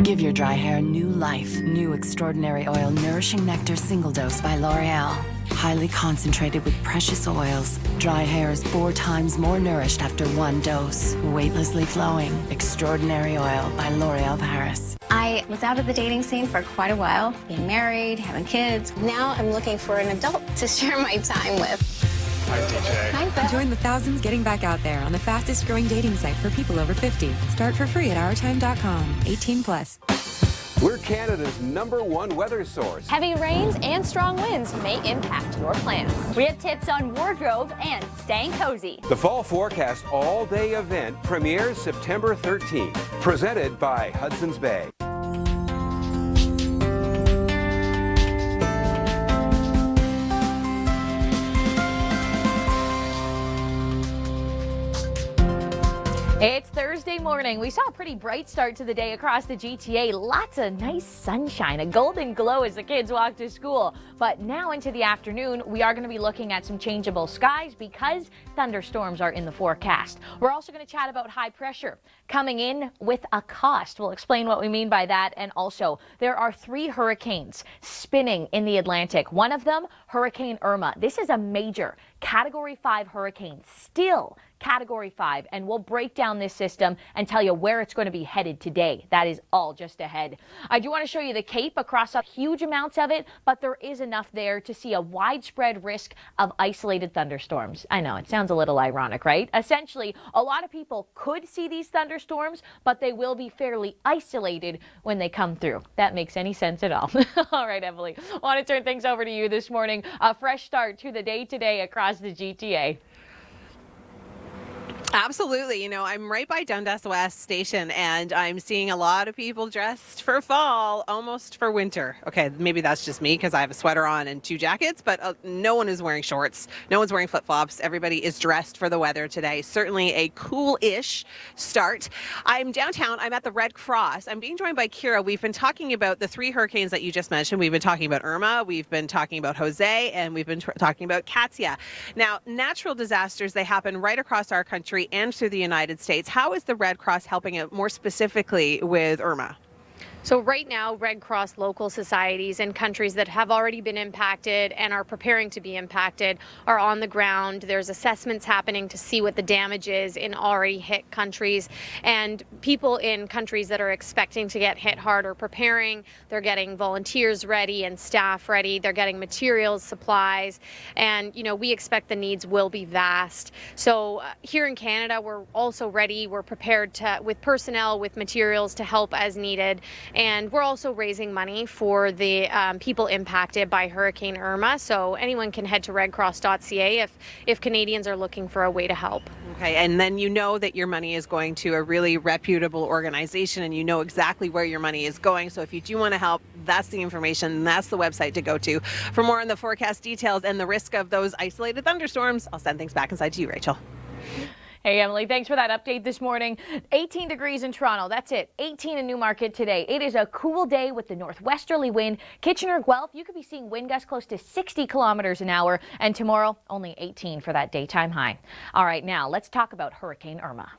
Give your dry hair new life. New Extraordinary Oil Nourishing Nectar Single Dose by L'Oreal. Highly concentrated with precious oils. Dry hair is 4 times more nourished after 1 dose. Weightlessly flowing. Extraordinary Oil by L'Oreal Paris. I was out of the dating scene for quite a while, being married, having kids. Now I'm looking for an adult to share my time with. Hi, DJ. Hi, Beth. Join the thousands getting back out there on the fastest growing dating site for people over 50. Start for free at OurTime.com. 18 plus. We're Canada's #1 weather source. Heavy rains and strong winds may impact your plans. We have tips on wardrobe and staying cozy. The Fall Forecast All-Day event premieres September 13th. Presented by Hudson's Bay. It's Thursday morning. We saw a pretty bright start to the day across the GTA. Lots of nice sunshine, a golden glow as the kids walk to school. But now into the afternoon, we are going to be looking at some changeable skies because thunderstorms are in the forecast. We're also going to chat about high pressure coming in with a cost. We'll explain what we mean by that. And also, there are 3 hurricanes spinning in the Atlantic. One of them, Hurricane Irma. This is a major Category 5 hurricane, still Category 5, and we'll break down this system and tell you where it's going to be headed today. That is all just ahead. I do want to show you the Cape across up huge amounts of it, but there is enough there to see a widespread risk of isolated thunderstorms. I know, it sounds a little ironic, right? Essentially, a lot of people could see these thunderstorms, but they will be fairly isolated when they come through. That makes any sense at all. All right, Emily, I want to turn things over to you this morning. A fresh start to the day today across the GTA. Absolutely. You know, I'm right by Dundas West Station, and I'm seeing a lot of people dressed for fall, almost for winter. Okay, maybe that's just me because I have a sweater on and 2 jackets, but no one is wearing shorts. No one's wearing flip-flops. Everybody is dressed for the weather today. Certainly a cool-ish start. I'm downtown. I'm at the Red Cross. I'm being joined by Kira. We've been talking about the 3 hurricanes that you just mentioned. We've been talking about Irma, we've been talking about Jose, and we've been talking about Katia. Now, natural disasters, they happen right across our country and through the United States. How is the Red Cross helping out more specifically with Irma? So right now, Red Cross local societies in countries that have already been impacted and are preparing to be impacted are on the ground. There's assessments happening to see what the damage is in already hit countries. And people in countries that are expecting to get hit hard are preparing. They're getting volunteers ready and staff ready. They're getting materials, supplies. And, you know, we expect the needs will be vast. So here in Canada, we're also ready. We're prepared to, with personnel, with materials to help as needed. And we're also raising money for the people impacted by Hurricane Irma. So anyone can head to redcross.ca if Canadians are looking for a way to help. Okay, and then you know that your money is going to a really reputable organization and you know exactly where your money is going. So if you do want to help, that's the information. That's the website to go to. For more on the forecast details and the risk of those isolated thunderstorms, I'll send things back inside to you, Rachel. Hey, Emily, thanks for that update this morning. 18 degrees in Toronto. That's it. 18 in Newmarket today. It is a cool day with the northwesterly wind. Kitchener, Guelph, you could be seeing wind gusts close to 60 kilometers an hour. And tomorrow, only 18 for that daytime high. All right, now let's talk about Hurricane Irma.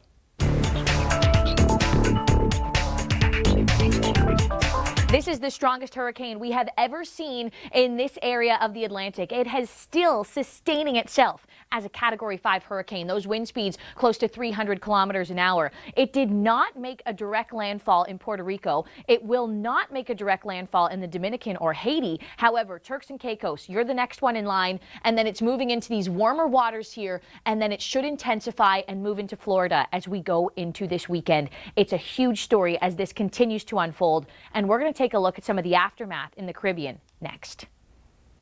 This is the strongest hurricane we have ever seen in this area of the Atlantic. It has still sustaining itself as a Category 5 hurricane. Those wind speeds close to 300 kilometers an hour. It did not make a direct landfall in Puerto Rico. It will not make a direct landfall in the Dominican or Haiti. However, Turks and Caicos, you're the next one in line, and then it's moving into these warmer waters here, and then it should intensify and move into Florida as we go into this weekend. It's a huge story as this continues to unfold, and we're going to take a look at some of the aftermath in the Caribbean next.